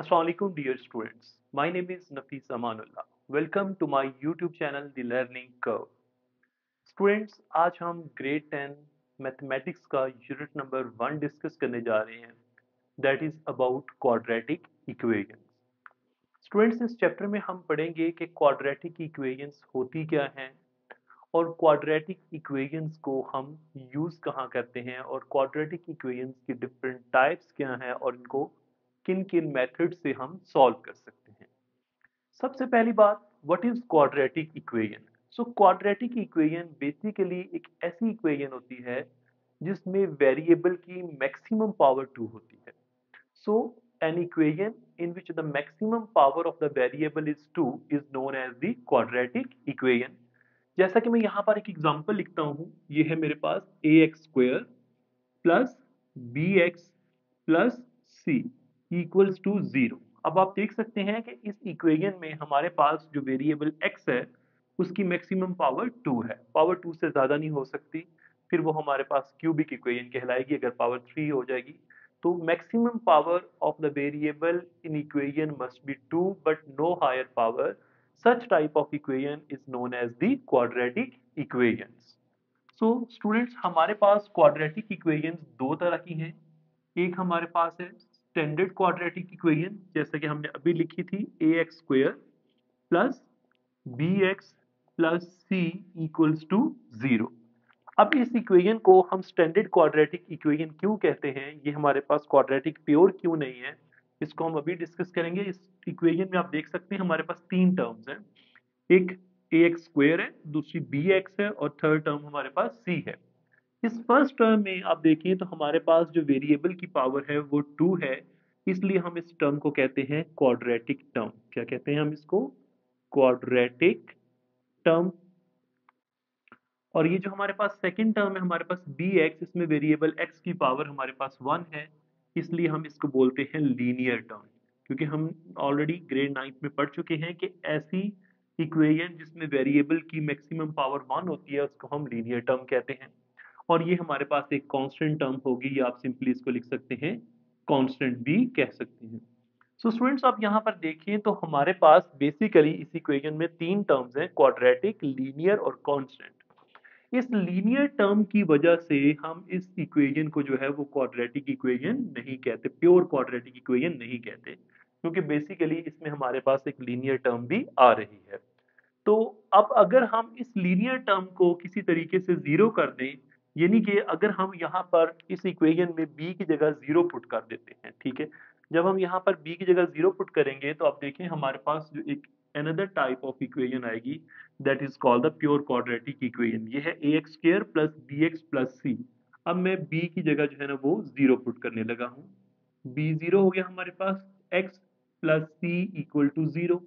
Assalamualaikum dear students. My name is Nafis Amanullah. Welcome to my YouTube channel The Learning Curve. Students आज हम grade 10 mathematics का unit number 1 discuss करने जा रहे हैं that is about quadratic equations. Students इस chapter में हम पढ़ेंगे कि क्वाड्रेटिक इक्वेशंस होती क्या हैं और क्वाड्रेटिक इक्वेशंस को हम यूज़ कहाँ करते हैं और क्वाड्रेटिक इक्वेशंस की डिफरेंट टाइप्स क्या हैं और इनको किन किन मेथड से हम सॉल्व कर सकते हैं। सबसे पहली बात, what is quadratic equation? So quadratic equation basically एक ऐसी इक्वेशन होती है जिसमें वेरिएबल की मैक्सिमम पावर 2 होती है। सो an equation in which the maximum power of the variable is 2 is known as the quadratic equation। जैसा कि मैं यहाँ पर एक एग्जांपल लिखता हूँ, ये है मेरे पास ax² plus bx plus c equals to 0। अब आप देख सकते हैं कि इस इक्वेशन में हमारे पास जो वेरिएबल x है उसकी मैक्सिमम पावर 2 है। पावर 2 से ज़्यादा नहीं हो सकती, फिर वो हमारे पास क्यूबिक इक्वेशन कहलाएगी। अगर पावर 3 हो जाएगी तो maximum power of the variable in equation must be 2 but no higher power. Such type of equation is known as the quadratic equations. So students, हमारे पास quadratic equations दो तरह की हैं। एक हमारे पास है स्टैंडर्ड क्वाड्रेटिक इक्वेशन, जैसे कि हमने अभी लिखी थी ax² plus bx plus c equals to 0। अब इस इक्वेशन को हम स्टैंडर्ड क्वाड्रेटिक इक्वेशन क्यों कहते हैं, ये हमारे पास क्वाड्रेटिक प्योर क्यों नहीं है, इसको हम अभी डिस्कस करेंगे। इस इक्वेशन में आप देख सकते हैं हमारे पास तीन टर्म्स हैं, एक ax² है, दूसरी bx है और थर्ड टर्म हमारे पास c है। इस फर्स्ट टर्म में आप देखिए तो हमारे पास जो वेरिएबल की पावर है वो 2 है, इसलिए हम इस टर्म को कहते हैं क्वाड्रेटिक टर्म। क्या कहते हैं हम इसको? Quadratic term. और ये जो हमारे पास सेकंड टर्म है हमारे पास bx, इसमें वेरिएबल x की पावर हमारे पास 1 है, इसलिए हम इसको बोलते हैं लीनियर टर्म। क्योंकि हम ऑलरेडी ग्रेड 9 में पढ़ चुके हैं कि ऐसी इक्वेशन जिसमें वेरिएबल की मैक्सिमम पावर 1 होती है उसको हम लीनियर टर्म कहते हैं। और ये हमारे पास एक कांस्टेंट टर्म होगी, या आप सिंपली इसको लिख सकते हैं कांस्टेंट भी कह सकते हैं। सो स्टूडेंट्स, आप यहाँ पर देखिए तो हमारे पास बेसिकली इस इक्वेशन में तीन टर्म्स हैं, क्वाड्रेटिक, लीनियर और कांस्टेंट। इस लीनियर टर्म की वजह से हम इस इक्वेशन को जो है वो क्वाड्रेटिक इक्वेशन नहीं कहते, प्योर क्वाड्रेटिक इक्वेशन नहीं कहते, क्योंकि बेसिकली इसमें हमारे पास एक लीनियर टर्म भी आ रही है। तो अब अगर हम इस लीनियर टर्म को किसी तरीके से जीरो कर दें, यानी कि अगर हम यहाँ पर इस इक्वेशन में b की जगह 0 पुट कर देते हैं, ठीक है, जब हम यहाँ पर b की जगह 0 पुट करेंगे तो आप देखें हमारे पास जो एक another टाइप ऑफ इक्वेशन आएगी that is called the pure quadratic equation. ये है ax² plus bx plus c। अब मैं b की जगह जो है ना वो 0 पुट करने लगा हूँ, b 0 हो गया हमारे पास, x plus c equal to 0।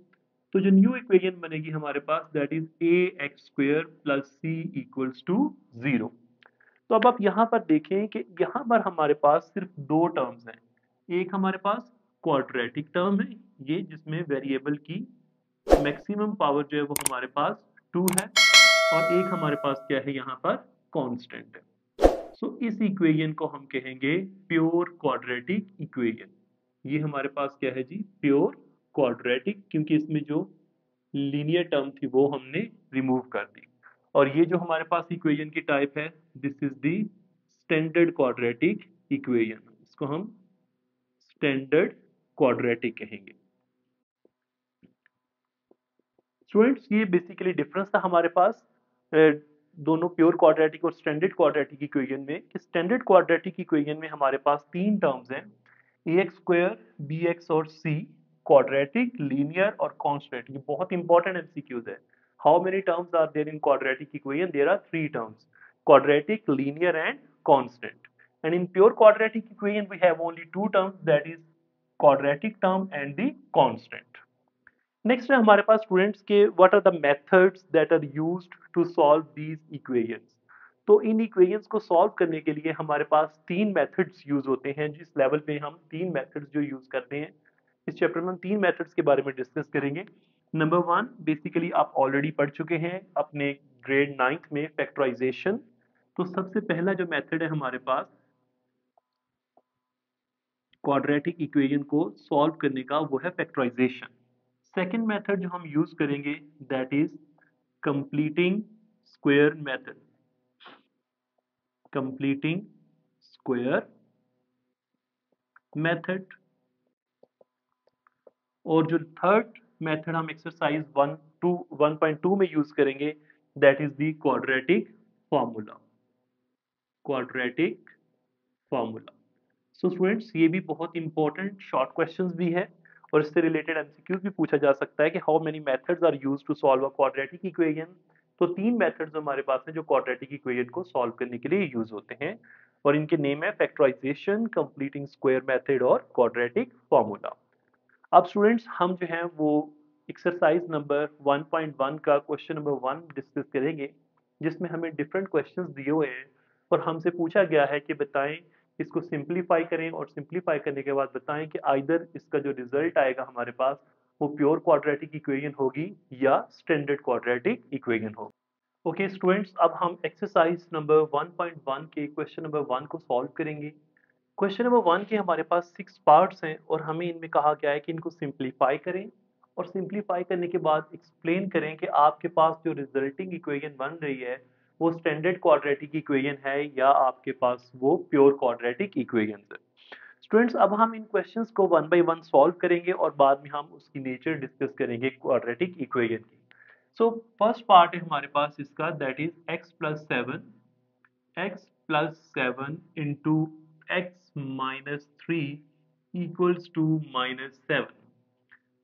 तो जो न्यू इक्वेशन बनेगी हमारे पास that is ax² plus c equals to 0। तो अब आप यहाँ पर देखें कि यहाँ पर हमारे पास सिर्फ दो टर्म्स हैं। एक हमारे पास क्वाड्रेटिक टर्म है, ये जिसमें वेरिएबल की मैक्सिमम पावर जो है वो हमारे पास 2 है, और एक हमारे पास क्या है यहाँ पर कांस्टेंट है। सो इस इक्वेशन को हम कहेंगे प्योर क्वाड्रेटिक इक्वेशन। ये हमारे पास क्या है जी? प्योर क्वाड्रेटिक, क्योंकि इसमें जो लीनियर टर्म थी वो हमने रिमूव कर दी। और ये जो हमारे पास इक्वेशन की टाइप है this is the standard quadratic equation, इसको हम स्टैंडर्ड क्वाड्रेटिक कहेंगे। स्टूडेंट्स, ये बेसिकली डिफरेंस था हमारे पास दोनों प्योर क्वाड्रेटिक और स्टैंडर्ड क्वाड्रेटिक इक्वेशन में। कि स्टैंडर्ड क्वाड्रेटिक इक्वेशन में हमारे पास तीन टर्म्स हैं, ax², bx और c, क्वाड्रेटिक, लीनियर और कांस्टेंट। ये बहुत इंपॉर्टेंट एमसीक्यूज है। How many terms are there in quadratic equation? There are three terms, quadratic, linear and constant. and in pure quadratic equation we have only two terms, that is quadratic term and the constant. Next है हमारे पास students के what are the methods that are used to solve these equations. तो इन equations को solve करने के लिए हमारे पास तीन मेथड्स यूज होते हैं। जिस लेवल पे हम तीन मेथड्स जो यूज करते हैं, इस चैप्टर में हम तीन मेथड्स के बारे में डिस्कस करेंगे। नंबर वन, बेसिकली आप ऑलरेडी पढ़ चुके हैं अपने ग्रेड 9th में, फैक्टराइजेशन। तो सबसे पहला जो मेथड है हमारे पास क्वाड्रेटिक इक्वेशन को सॉल्व करने का वो है फैक्टराइजेशन। सेकेंड मेथड जो हम यूज करेंगे that is completing square method. Completing square method. और जो थर्ड मेथड हम एक्सरसाइज 1.2 में यूज करेंगे that is the quadratic formula. Quadratic formula. So students ये भी बहुत इंपॉर्टेंट शॉर्ट क्वेश्चंस भी है और इससे रिलेटेड एमसीक्यूज भी पूछा जा सकता है कि how many methods are used to solve a quadratic equation. तो तीन मेथड्स हमारे पास हैं जो क्वाड्रेटिक इक्वेशन को सॉल्व करने के लिए यूज होते हैं और इनके नेम है फैक्टराइजेशन, कंप्लीटिंग स्क्वायर मेथड और क्वाड्रेटिक फॉर्मूला। अब स्टूडेंट्स हम जो है वो एक्सरसाइज नंबर 1.1 का क्वेश्चन नंबर 1 डिस्कस करेंगे जिसमें हमें डिफरेंट क्वेश्चंस दिए हुए हैं और हमसे पूछा गया है कि बताएं इसको सिंपलीफाई करें और सिंपलीफाई करने के बाद बताएं कि आइदर इसका जो रिजल्ट आएगा हमारे पास वो प्योर क्वाड्रेटिक इक्वेशन होगी या स्टैंडर्ड क्वाड्रेटिक इक्वेशन होगी। ओके स्टूडेंट्स, अब हम एक्सरसाइज नंबर 1.1 के क्वेश्चन नंबर 1 को सॉल्व करेंगे। क्वेश्चन नंबर 1 के हमारे पास 6 पार्ट्स हैं और हमें इनमें कहा गया है कि इनको सिंपलीफाई करें और सिंपलीफाई करने के बाद एक्सप्लेन करें कि आपके पास जो रिजल्टिंग इक्वेशन बन रही है वो स्टैंडर्ड क्वाड्रेटिक इक्वेशन है या आपके पास वो प्योर क्वाड्रेटिक इक्वेशन है। स्टूडेंट्स, अब हम इन क्वेश्चंस को वन बाय वन सॉल्व करेंगे और बाद में हम उसकी नेचर डिस्कस करेंगे क्वाड्रेटिक इक्वेशन की। सो फर्स्ट पार्ट है हमारे पास इसका that is x+7 into x-3 equals to -7।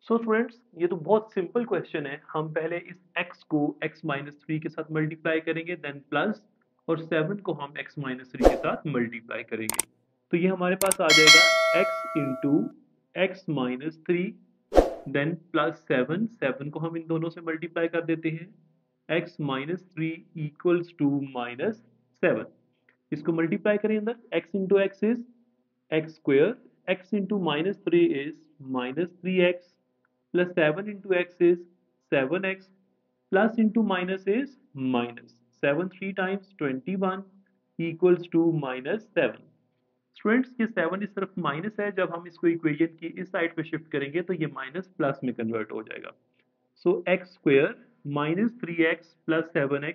So students ये तो बहुत सिंपल क्वेश्चन है। हम पहले इस x को x-3 के साथ मल्टीप्लाई करेंगे देन प्लस और 7 को हम x-3 के साथ मल्टीप्लाई करेंगे तो ये हमारे पास आ जाएगा x into x-3 then plus 7 को हम इन दोनों से मल्टीप्लाई कर देते हैं x-3 इक्वल्स टू -7। इसको मल्टीप्लाई करें अंदर x into x is x square, x into -3 is -3x plus 7 into x is 7x plus into minus is minus 7 3 times 21 equals to -7। Students ये 7 इस तरफ माइनस है, जब हम इसको इक्वेशन की इस साइड पे शिफ्ट करेंगे तो ये माइनस प्लस में कन्वर्ट हो जाएगा। So x square -3x plus 7x।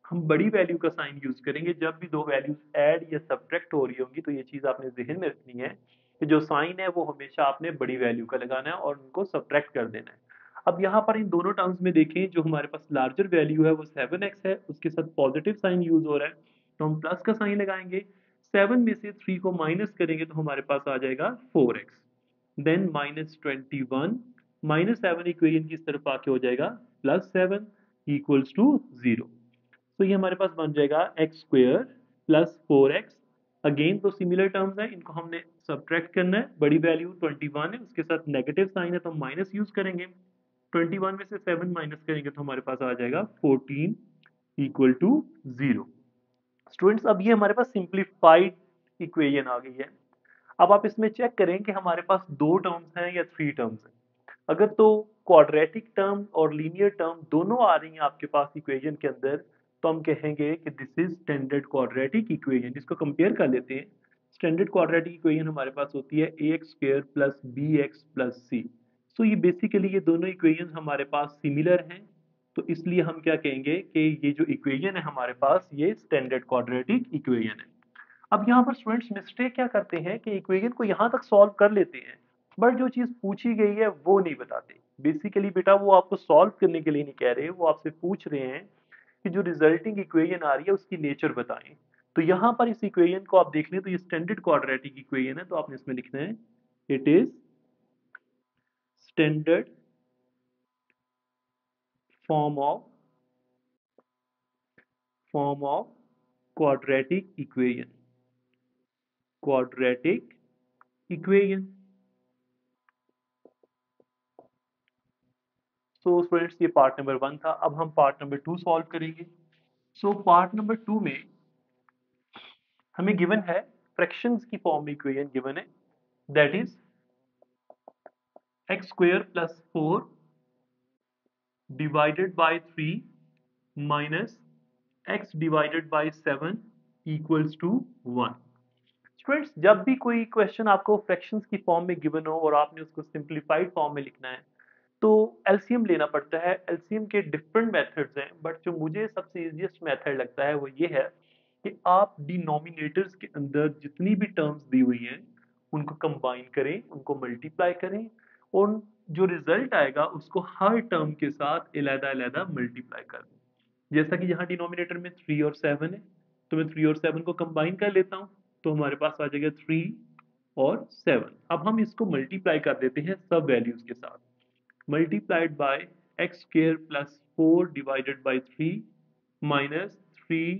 हम बड़ी वैल्यू का साइन यूज करेंगे जब भी दो वैल्यूज ऐड या सब्ट्रैक्ट हो रही होंगी तो ये चीज आपने जहन में रखनी है कि जो साइन है वो हमेशा आपने बड़ी वैल्यू का लगाना है और उनको सब्ट्रैक्ट कर देना है। अब यहाँ पर इन दोनों टर्म्स में देखें जो हमारे पास लार्जर वैल्यू है वो 7x है, उसके साथ पॉजिटिव साइन यूज हो रहा है तो हम प्लस का साइन लगाएंगे। 7 में से 3 को माइनस करेंगे तो हमारे पास आ जाएगा 4x देन -21 -7 इक्वेशन की इस तरफ आके हो जाएगा +7 इक्वल्स टू 0। तो ये हमारे पास बन जाएगा x square plus 4x। Again तो सिमिलर टर्म्स है, इनको हमने सब्ट्रैक्ट करना है। बड़ी वैल्यू 21 है, उसके साथ नेगेटिव साइन है तो हम माइनस यूज करेंगे। 21 में से 7 माइनस करेंगे तो हमारे पास आ जाएगा 14 इक्वल टू 0। स्टूडेंट्स अब ये हमारे पास सिंप्लीफाइड इक्वेशन आ गई है। अब आप इसमें चेक करें कि हमारे पास दो टर्म्स हैं या थ्री टर्म्स हैं। अगर तो क्वाड्रेटिक टर्म और लीनियर टर्म दोनों आ रही हैं आपके पास इक्वेशन के अंदर तो हम कहेंगे कि this is standard quadratic equation. इसको कंपेयर कर लेते हैं। स्टैंडर्ड क्वाड्रेटिक इक्वेशन हमारे पास होती है ax square plus bx plus c। सो ये बेसिकली ये दोनों इक्वेशन हमारे पास सिमिलर हैं तो इसलिए हम क्या कहेंगे कि ये जो इक्वेशन है हमारे पास ये स्टैंडर्ड क्वाड्रेटिक इक्वेशन है। अब यहाँ पर स्टूडेंट्स मिस्टेक क्या करते हैं कि इक्वेशन को यहाँ तक सॉल्व कर लेते हैं बट जो चीज पूछी गई है वो नहीं बताते। बेसिकली बेटा वो आपको सॉल्व करने के लिए नहीं कह रहे, वो आपसे पूछ रहे हैं कि जो रिजल्टिंग इक्वेशन आ रही है उसकी नेचर बताएं। तो यहाँ पर इस इक्वेशन को आप देख लें तो ये स्टैंडर्ड क्वाड्रेटिक इक्वेशन है तो आपने इसमें लिखना है it is standard form of quadratic equation. Quadratic equation. So students ये पार्ट नंबर 1 था। अब हम पार्ट नंबर 2 सॉल्व करेंगे। सो पार्ट नंबर 2 में हमें गिवन है फ्रैक्शंस की फॉर्म में इक्वेशन गिवन है that is x square plus 4 divided by 3 minus x divided by 7 equals to 1। Students, जब भी कोई क्वेश्चन आपको फ्रैक्शंस की फॉर्म में गिवन हो और आपने उसको सिंप्लीफाइड फॉर्म में लिखना है, तो एलसीएम लेना पड़ता है। एलसीएम के डिफरेंट मेथड्स हैं, बट जो मुझे सबसे इजीएस्ट मेथड लगता है वो ये है कि आप डिनोमिनेटर्स के अंदर जितनी भी टर्म्स दी हुई हैं उनको कंबाइन करें, उनको मल्टीप्लाई करें, और जो रिजल्ट आएगा उसको हर टर्म के साथ अलग-अलग मल्टीप्लाई कर दें। जैसा कि यहाँ डिनोमिनेटर में 3 और 7 है, तो मैं 3 और 7 को कंबाइन कर लेता हूँ, तो हमारे पास आ जाएगा 3 और 7। अब हम इसको मल्टीप्लाई कर देते हैं सब वैल्यूज के साथ। Multiplied by x square plus 4 divided by 3 minus 3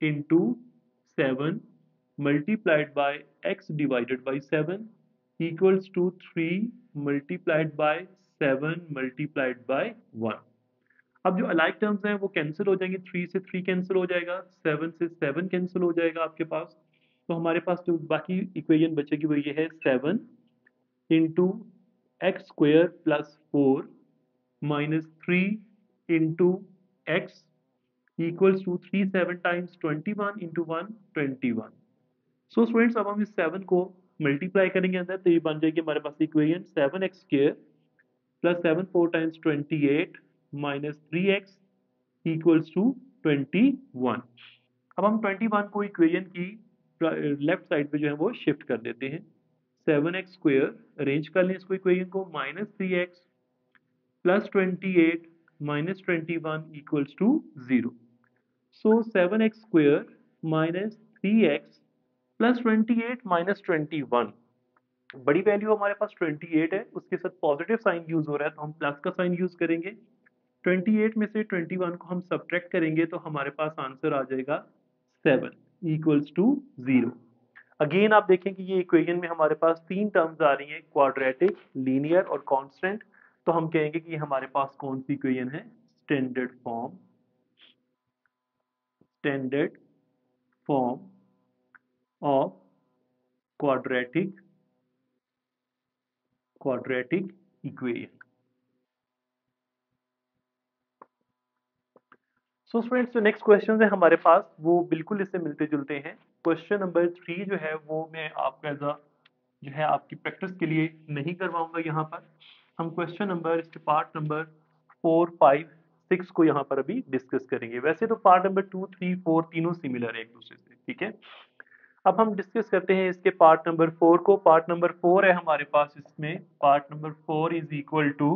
into 7 multiplied by x divided by 7 equals to 3 multiplied by 7 multiplied by 1। अब जो अलाइक टर्म्स हैं वो कैंसिल हो जाएंगे, 3 से 3 कैंसिल हो जाएगा, 7 से 7 कैंसिल हो जाएगा आपके पास। तो हमारे पास जो बाकी इक्वेशन बचेगी वो ये है 7 into x square plus 4 minus 3 into x equals to 3 7 times 21 into 1 21। So students, अब हम इस 7 को मल्टीप्लाई करेंगे अंदर, तो ये बन जाएगी हमारे पास equation 7x square plus 7 4 times 28 minus 3x equals to 21। अब हम 21 को इक्वेशन की लेफ्ट साइड पे जो है वो शिफ्ट कर देते हैं। 7x स्क्वायर अरेंज कर लें इसको इक्वेशन को, minus 3x plus 28 minus 21 equals to 0। So 7x square minus 3x plus 28 minus 21, बड़ी वैल्यू हमारे पास 28 है, उसके साथ पॉजिटिव साइन यूज हो रहा है तो हम प्लस का साइन यूज करेंगे। 28 में से 21 को हम सब्ट्रैक्ट करेंगे तो हमारे पास आंसर आ जाएगा 7 इक्वल्स टू 0। अगेन आप देखें कि ये इक्वेशन में हमारे पास तीन टर्म्स आ रही हैं, क्वाड्रेटिक, लीनियर और कांस्टेंट। तो हम कहेंगे कि हमारे पास कौन सी इक्वेशन है, standard form, standard form of quadratic quadratic equation. So students, जो नेक्स्ट क्वेश्चन है हमारे पास वो बिल्कुल इससे मिलते जुलते हैं। क्वेश्चन नंबर 3 जो है वो मैं आपका एज जो है आपकी प्रैक्टिस के लिए नहीं करवाऊंगा यहाँ पर। हम क्वेश्चन नंबर इसके पार्ट नंबर 4 5 6 को यहाँ पर अभी डिस्कस करेंगे। वैसे तो पार्ट नंबर 2 3 4 तीनों सिमिलर है एक दूसरे से, ठीक है। अब हम डिस्कस करते हैं इसके पार्ट नंबर 4 को। पार्ट नंबर 4 है हमारे पास, इसमें part number 4 is equal to,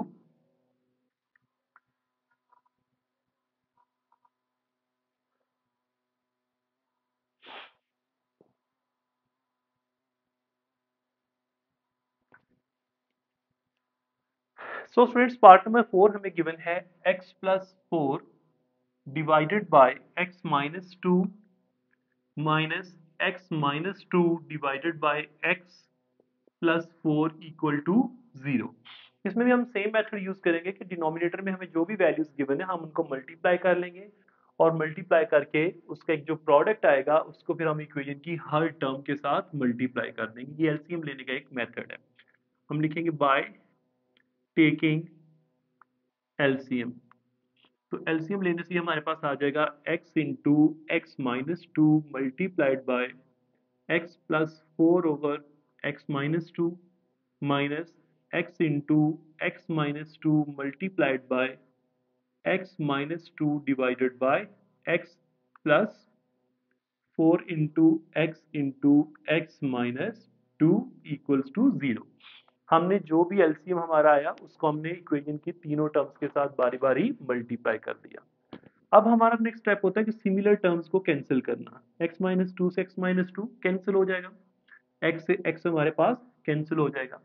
so students part number 4 हमें गिवन है x plus 4 divided by x minus 2 minus x minus 2 divided by x plus 4 equal to 0। इसमें भी हम सेम मेथड यूज करेंगे कि डिनोमिनेटर में हमें जो भी वैल्यूज गिवन है हम उनको मल्टीप्लाई कर लेंगे, और मल्टीप्लाई करके उसका एक जो प्रोडक्ट आएगा उसको फिर हम इक्वेशन की हर टर्म के साथ मल्टीप्लाई कर देंगे। ये एलसीएम लेने का एक मेथड है। हम लिखेंगे बाय टेकिंग एलसीएम। तो एलसीएम लेने से हमारे पास आ जाएगा x into x minus two multiplied by x plus 4 over x minus two minus x into x minus two multiplied by x minus two divided by x plus 4 into x minus two equals to 0। हमने जो भी LCM हमारा आया उसको हमने equation की तीनों terms के साथ बारी बारी मल्टीप्लाई कर दिया। अब हमारा नेक्स्ट स्टेप होता है कि सिमिलर टर्म्स को कैंसिल करना। x माइनस टू से x माइनस टू कैंसिल हो जाएगा, x से x हमारे पास कैंसिल हो जाएगा।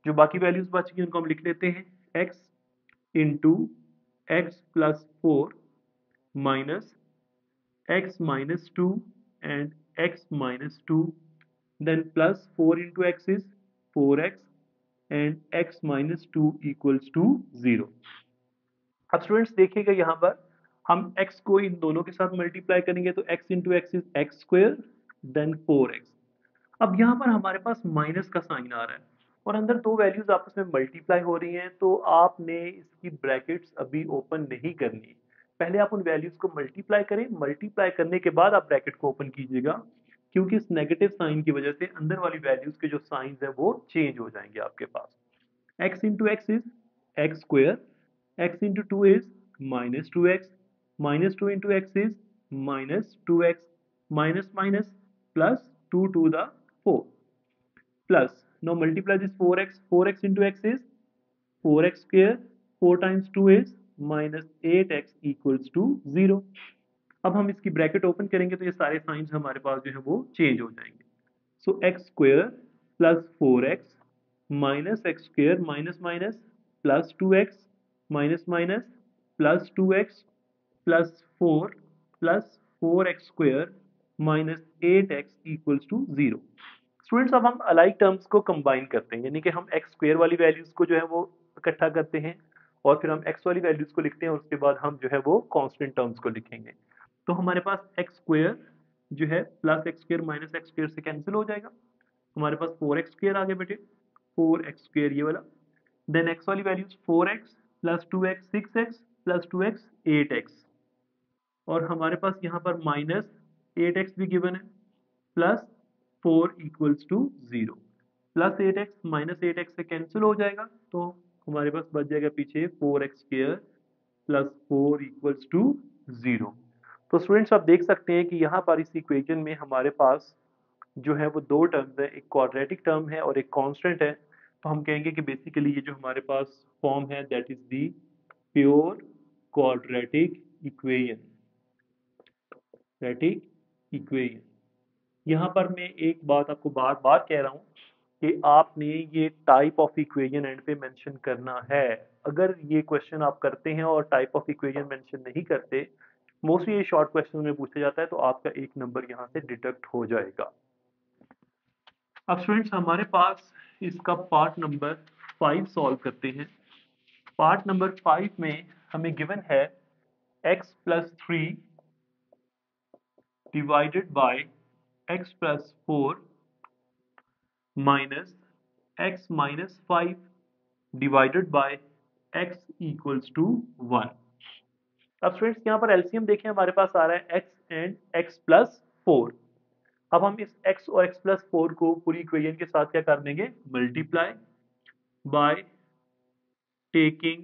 जो बाकी वैल्यूज बच गई उनको हम लिख लेते हैं, x into x plus 4 minus x minus 2 and x minus 2, then plus 4 into x is 4x and x minus 2 equals to 0। अब स्टूडेंट्स देखिएगा यहाँ पर हम x को इन दोनों के साथ मल्टीप्लाई करेंगे तो x into x is x square then 4x। अब यहाँ पर हमारे पास माइनस का साइन आ रहा है और अंदर दो वैल्यूज आपस में मल्टीप्लाई हो रही हैं, तो आपने इसकी ब्रैकेट्स अभी ओपन नहीं करनी। पहले आप उन वैल्यूज को मल्टीप्लाई करें, मल्टीप्लाई करने के बाद आप ब्रैकेट को ओपन कीजिएगा। क्योंकि इस नेगेटिव साइन की वजह से अंदर वाली वैल्यूज के जो साइंस है वो चेंज हो जाएंगे आपके पास। x into x is x square, x into 2 is minus 2x, minus 2 into x is minus 2x, minus minus plus 2 to the 4, plus now multiply this 4x, 4x into x is 4x square, 4 times 2 is minus 8x equals to 0। अब हम इसकी bracket open करेंगे तो ये सारे science हमारे पास जो है वो चेंज हो जाएंगे। So x square plus 4x minus x square minus minus plus 2x minus minus plus 2x plus 4 plus 4x square minus 8x equals to 0। Students अब हम अलाइक टर्म्स को कंबाइन करते हैं, यानी कि हम एक्स स्क्वेयर वाली वैल्यूज को जो है वो इकट्ठा करते हैं और फिर हम एक्स वाली वैल्यूज को लिखते हैं और उसके बाद हम जो है वो कांस्टेंट टर्म्स को लिखेंगे। तो हमारे पास एक्स स्क्वेयर जो है plus x square minus x square से कैंसिल हो जाएगा, हमारे पास 4x स्क्वेयर आ गया बेटे, 4x स्क्वेयर ये वाला, देन एक्स वाली values 4x plus 2x 6x plus 2x 8x, और हमारे पास यहाँ पर माइनस 8x भी गिवन है, plus 4 equals to 0, plus 8x minus 8x से कैंसिल हो जाएगा तो हमारे पास बच जाएगा पीछे 4x square plus 4 equals to 0। तो स्टूडेंट्स आप देख सकते हैं कि यहाँ पर इस इक्वेशन में हमारे पास जो है वो दो टर्म्स है, एक क्वाड्रेटिक टर्म है और एक कांस्टेंट है। तो हम कहेंगे कि बेसिकली ये जो हमारे पास फॉर्म है that is the pure quadratic equation, quadratic equation. यहाँ पर मैं एक बात आपको बार बार कह रहा हूँ कि आपने ये टाइप ऑफ इक्वेशन एंड पे मेंशन करना है। अगर ये क्वेश्चन आप करते हैं और टाइप ऑफ इक्वेशन मेंशन नहीं करते, मोस्टली ये शॉर्ट क्वेश्चन में पूछा जाता है, तो आपका एक नंबर यहाँ से डिडक्ट हो जाएगा। अब स्टूडेंट्स हमारे पास इसका पार्ट नंबर 5 सॉल्व करते हैं। पार्ट नंबर 5 में हमें गिवन है x plus 3 divided by x plus 4 minus x minus 5 divided by x equals to 1। अब स्टूडेंट्स यहाँ पर एलसीएम देखें, हमारे पास आ रहा है x एंड x प्लस 4। अब हम इस x और x प्लस 4 को पूरी इक्वेशन के साथ क्या कर देंगे, मल्टीप्लाई बाय टेकिंग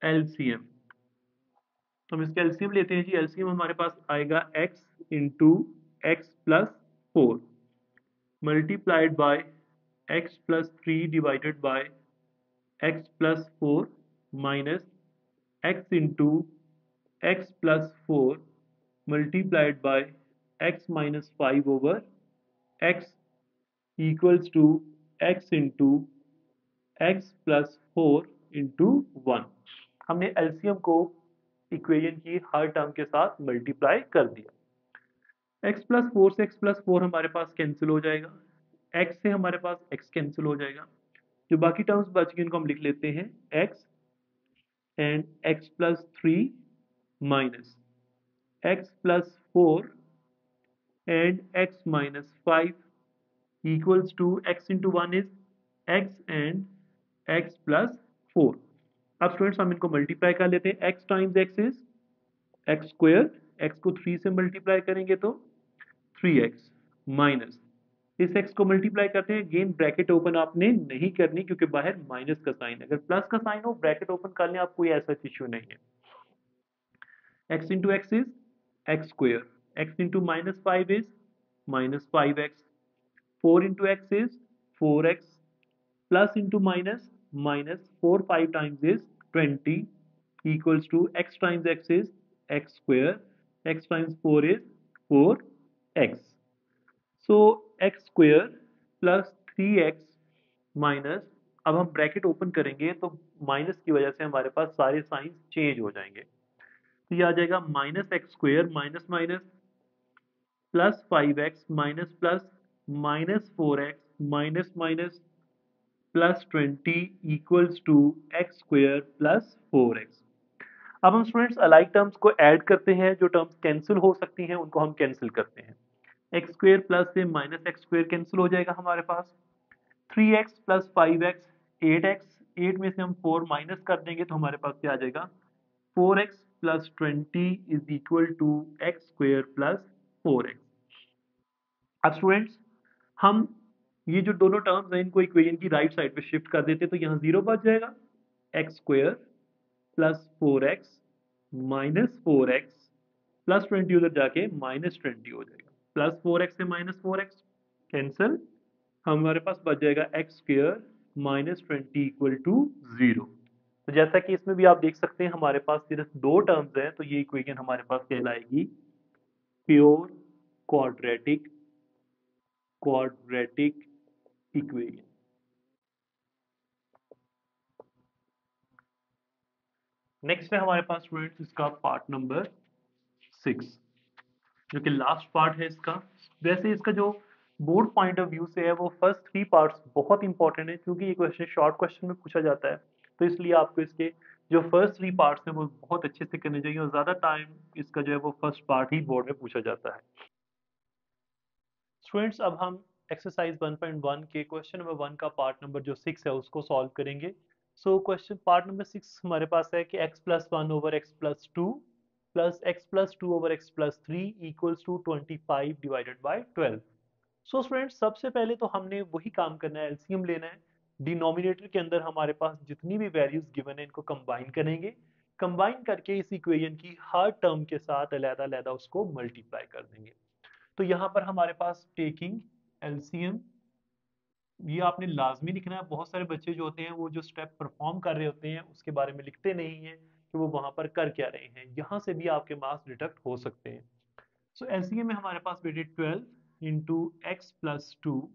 एलसीएम। तो हम इसका एलसीएम लेते हैं जी। एलसीएम हमारे पास आएगा x into x plus 4 multiplied by x plus 3 divided by x plus 4 minus x into x plus 4 multiplied by x minus 5 over x equals to x into x plus 4 into 1। हमने LCM को equation की हर term के साथ multiply कर दिया। x plus 4 से x plus 4 हमारे पास cancel हो जाएगा, x से हमारे पास x कैंसिल हो जाएगा, जो बाकी टर्म्स बच गए इनको हम लिख लेते हैं x and x plus 3 minus x plus 4 and x minus 5 equals to x into 1 is x and x plus 4। अब स्टूडेंट्स हम इनको मल्टीप्लाई कर लेते हैं। x times x is x square, x को 3 से मल्टीप्लाई करेंगे तो 3x माइनस इस x को मल्टीप्लाई करते हैं। गेन ब्रैकेट ओपन आपने नहीं करनी क्योंकि बाहर माइनस का साइन है, अगर प्लस का साइन हो ब्रैकेट ओपन कर लें, आप कोई ऐसा इश्यू नहीं है। x into x is x square, x into minus 5 is minus 5x, 4 into x is 4x, plus into minus minus 4 5 times is 20 equals to x times x is x square, x times 4 is 4x। So x square plus 3x minus, अब हम bracket open करेंगे तो minus की वजह से हमारे पास सारे science change हो जाएंगे। तो ये आ जाएगा minus x square minus minus plus 5x minus plus minus 4x minus minus plus 20 equals to x square plus 4x। अब हम स्टूडेंट्स अलाइक टर्म्स को ऐड करते हैं, जो टर्म्स कैंसिल हो सकती हैं उनको हम कैंसिल करते हैं। एक्स स्क्वेयर प्लस से माइनस एक्स स्क्वेयर कैंसिल हो जाएगा हमारे पास, 3x प्लस 5x 8x, 8 में से हम 4 माइनस कर देंगे तो हमारे पास क्या आ जाएगा, 4x plus 20 is equal to x square plus 4x। अब स्टूडेंट्स हम ये जो दोनों टर्म्स हैं इनको इक्वेशन की राइट साइड पे शिफ्ट कर देते, तो यहाँ 0 बच जाएगा, x square plus 4x minus 4x plus 20 उधर जाके माइनस 20 हो जाएगा, प्लस 4x से माइनस 4x कैंसिल, हमारे पास बच जाएगा x square minus 20 equal to 0। तो जैसा कि इसमें भी आप देख सकते हैं हमारे पास सिर्फ दो टर्म्स हैं, तो ये इक्वेशन हमारे पास कहलाएगी pure quadratic quadratic equation. Next है हमारे पास स्टूडेंट्स इसका पार्ट नंबर 6, जो कि लास्ट पार्ट है इसका। वैसे इसका जो बोर्ड पॉइंट ऑफ व्यू से है वो फर्स्ट 3 पार्ट्स बहुत इंपॉर्टेंट है, क्योंकि ये क्वेश्चन शॉर्ट क्वेश्चन में पूछा जाता है, तो इसलिए आपको इसके जो फर्स्ट 3 पार्ट्स हैं वो बहुत अच्छे से करने चाहिए, और ज़्यादा टाइम इसका जो है वो फर्स्ट पार्ट ही बोर्ड में पूछा जाता है। स्टूडेंट्स अब हम एक्सरसाइज 1.1 के क्वेश्चन नंबर 1 का पार्ट नंबर जो 6 है उसको सॉल्व करेंगे। सो क्वेश्चन पार्ट नंबर 6 हमारे पास है कि x plus 1 over x plus 2 plus x plus 2 over x plus 3 equals to 25 divided by 12। So students सबसे पहले तो हमने वही काम करना है, एलसीएम लेना है। डिनोमिनेटर के अंदर हमारे पास जितनी भी वैल्यूज गिवन है इनको कंबाइन करेंगे, कंबाइन करके इस इक्वेशन की हर टर्म के साथ अलग-अलग उसको मल्टीप्लाई कर देंगे। तो यहाँ पर हमारे पास टेकिंग एलसीएम, ये आपने लाजमी लिखना है। बहुत सारे बच्चे जो होते हैं वो जो स्टेप परफॉर्म कर रहे होते हैं उसके बारे में लिखते नहीं हैं कि वो वहां पर कर क्या रहे हैं, यहाँ से भी आपके मार्क्स डिडक्ट हो सकते हैं। सो एलसीएम में हमारे पास बेटे 12 into x plus 2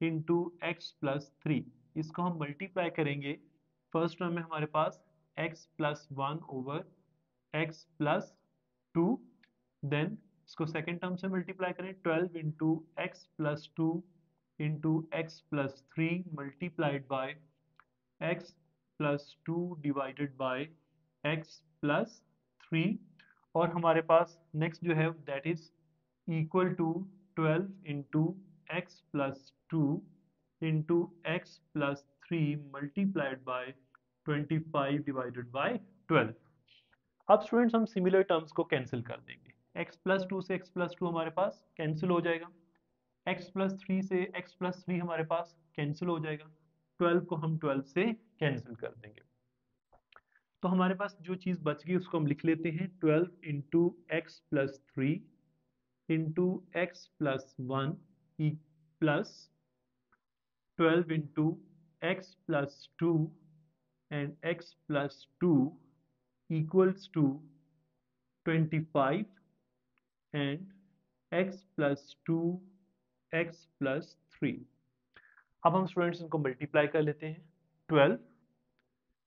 into x plus 3, इसको हम मल्टीप्लाई करेंगे। फर्स्ट टर्म में हमारे पास x plus 1 over x plus 2, then इसको सेकेंड टर्म से मल्टीप्लाई करें, 12 into x plus 2 into x plus 3 multiplied by x plus 2 divided by x plus 3, और हमारे पास नेक्स्ट जो है that is equal to 12 into x plus 2 into x plus 3 multiplied bye 25 divided by 12। अब students हम similar terms को cancel कर देंगे, x प्लस 2 से x प्लस 2 हमारे पास कैंसिल हो जाएगा, x प्लस 3 से x प्लस 3 हमारे पास कैंसिल हो जाएगा, 12 को हम 12 से कैंसिल कर देंगे। तो हमारे पास जो चीज़ बच गई उसको हम लिख लेते हैं, 12 into x plus 3 into x plus 1 plus 12 into x plus 2 and x plus 2 equals to 25 and x plus 2 x plus 3। अब हम स्टूडेंट्स इनको मल्टीप्लाई कर लेते हैं। 12,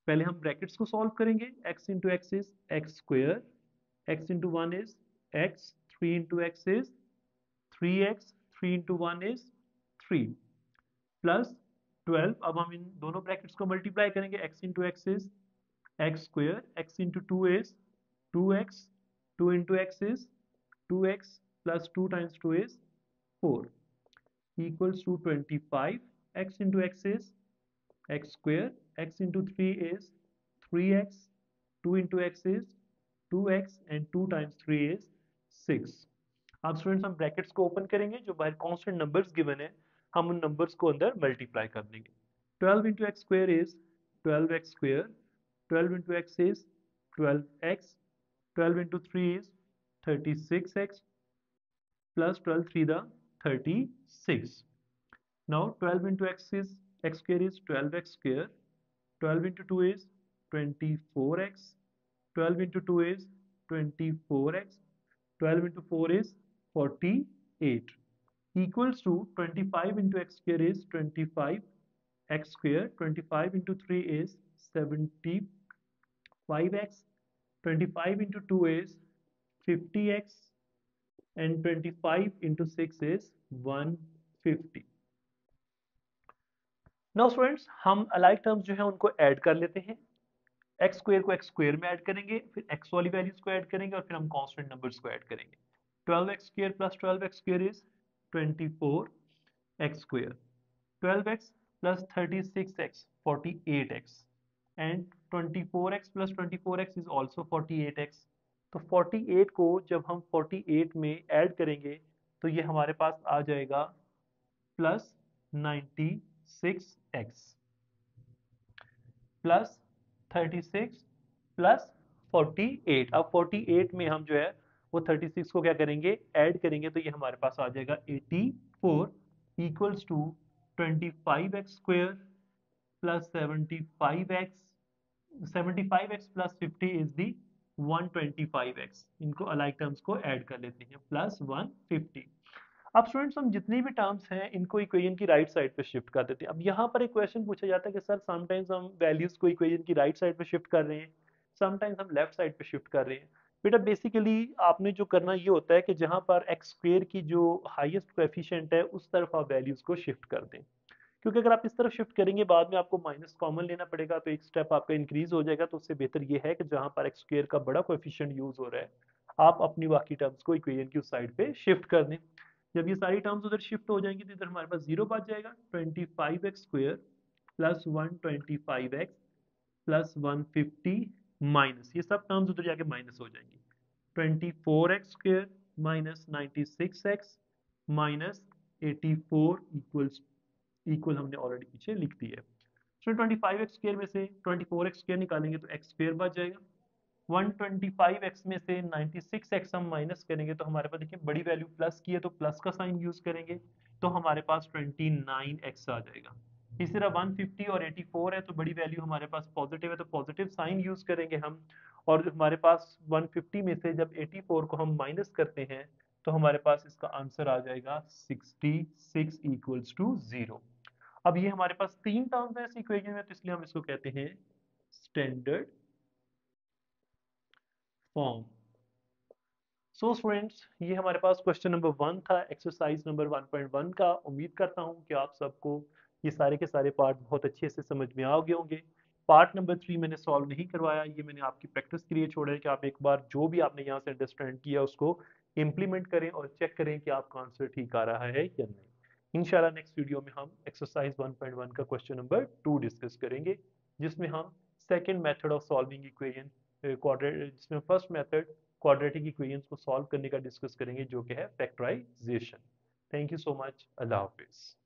पहले हम ब्रैकेट्स को सॉल्व करेंगे, x into x is x square, x into one is x, 3 into x is 3x, 3 into one is 3 plus 12। अब हम इन दोनों ब्रैकेट्स को मल्टीप्लाई करेंगे, x into x is x square, x into two is 2x, 2 into x is 2x plus 2 times 2 is 4 equals to 25, x into x is x square, x into 3 is 3x, 2 into x is 2x and 2 times 3 is 6। अब students हम brackets को open करेंगे, जो बाहर constant numbers given है हम उन numbers को अंदर मल्टीप्लाई कर देंगे। 12 into x square is 12x square, 12 into x is 12x, 12 into 3 is 36x plus 12 3 the 36। Now 12 into x is x square is 12x square, 12 into 2 is 24x, 12 into 2 is 24x, 12 into 4 is 48 equals to 25 into x square is 25 x square, 25 into 3 is 75x, 25 into 2 is 50x and 25 into 6 is 150। Now students हम alike terms जो है उनको add कर लेते हैं, x square को x square में add करेंगे, फिर एक्स वाली वैल्यूज को ऐड करेंगे और फिर हम कांस्टेंट नंबर्स को ऐड करेंगे। 12x square plus 12x square is 24x square, 12x plus 36x 48x and 24x plus 24x is also 48x। तो 48 को जब हम 48 में ऐड करेंगे तो ये हमारे पास आ जाएगा प्लस 96x प्लस 36 प्लस 48। अब 48 में हम जो है वो 36 को क्या करेंगे, ऐड करेंगे, तो ये हमारे पास आ जाएगा 84 equals to 25x square plus 75x plus 50 is the 125x। इनको अलाइक टर्म्स को ऐड कर लेते हैं, प्लस 150। अब स्टूडेंट्स हम जितनी भी टर्म्स हैं इनको इक्वेशन की राइट साइड पे शिफ्ट कर देते हैं। अब यहाँ पर एक क्वेश्चन पूछा जाता है कि सर समटाइम्स हम वैल्यूज को इक्वेशन की राइट साइड पे शिफ्ट कर रहे हैं, समटाइम्स हम लेफ्ट साइड पे शिफ्ट कर रहे हैं। बेटा बेसिकली आपने जो करना ये होता है कि जहाँ पर एक्स स्क्वेयर की जो हाईएस्ट कोएफिशिएंट है उस तरफ आप वैल्यूज को शिफ्ट कर दें, क्योंकि अगर आप इस तरफ शिफ्ट करेंगे बाद में आपको माइनस कॉमन लेना पड़ेगा, तो एक स्टेप आपका इंक्रीज हो जाएगा। तो उससे बेहतर ये है कि जहाँ पर एक्स स्क्वेयर का बड़ा कोएफिशिएंट यूज हो रहा है आप अपनी बाकी टर्म्स को इक्वेशन की उस साइड पे शिफ्ट कर दें। जब ये सारी टर्म्स उधर शिफ्ट हो जाएंगी तो इधर हमारे पास जीरो बच जाएगा, 25x square plus 125x plus 150 minus, ये सब टर्म्स उधर जाके माइनस हो जाएंगी, 24x square minus 96x minus 84 equal हमने ऑलरेडी पीछे लिख दी है। तो 25x स्क्वेयर में से 24x स्क्वेयर निकालेंगे तो x स्क्वेयर बच जाएगा, 125x में से 96x हम माइनस करेंगे तो हमारे पास देखिए बड़ी वैल्यू प्लस की है तो प्लस का साइन यूज करेंगे, तो हमारे पास 29x आ जाएगा। इसी तरह 150 और 84 है तो बड़ी वैल्यू हमारे पास पॉजिटिव है तो पॉजिटिव साइन यूज करेंगे हम, और जो हमारे पास 150 में से जब 84 को हम माइनस करते हैं तो हमारे पास इसका आंसर आ जाएगा 66 इक्वल्स टू 0। अब ये हमारे पास तीन टर्म्स है इस इक्वेशन में, तो इसलिए हम इसको कहते हैं स्टैंडर्ड फॉर्म। सो स्टूडेंट्स ये हमारे पास क्वेश्चन नंबर 1 था एक्सरसाइज नंबर 1.1 का। उम्मीद करता हूँ कि आप सबको ये सारे के सारे पार्ट बहुत अच्छे से समझ में आ गए होंगे। पार्ट नंबर 3 मैंने सॉल्व नहीं करवाया, ये मैंने आपकी प्रैक्टिस के लिए छोड़ा है कि आप एक बार जो भी आपने यहाँ से अंडरस्टैंड किया उसको इम्प्लीमेंट करें और चेक करें कि आपका आंसर ठीक आ रहा है या नहीं। इंशाल्लाह नेक्स्ट वीडियो में हम एक्सरसाइज 1.1 का क्वेश्चन नंबर 2 डिस्कस करेंगे, जिसमें हम second method of solving equation quadratic, जिसमें फर्स्ट मेथड क्वाड्रेटिक इक्वेशंस को सॉल्व करने का डिस्कस करेंगे जो कि है factorization. Thank you so much, अल्लाह हाफिज।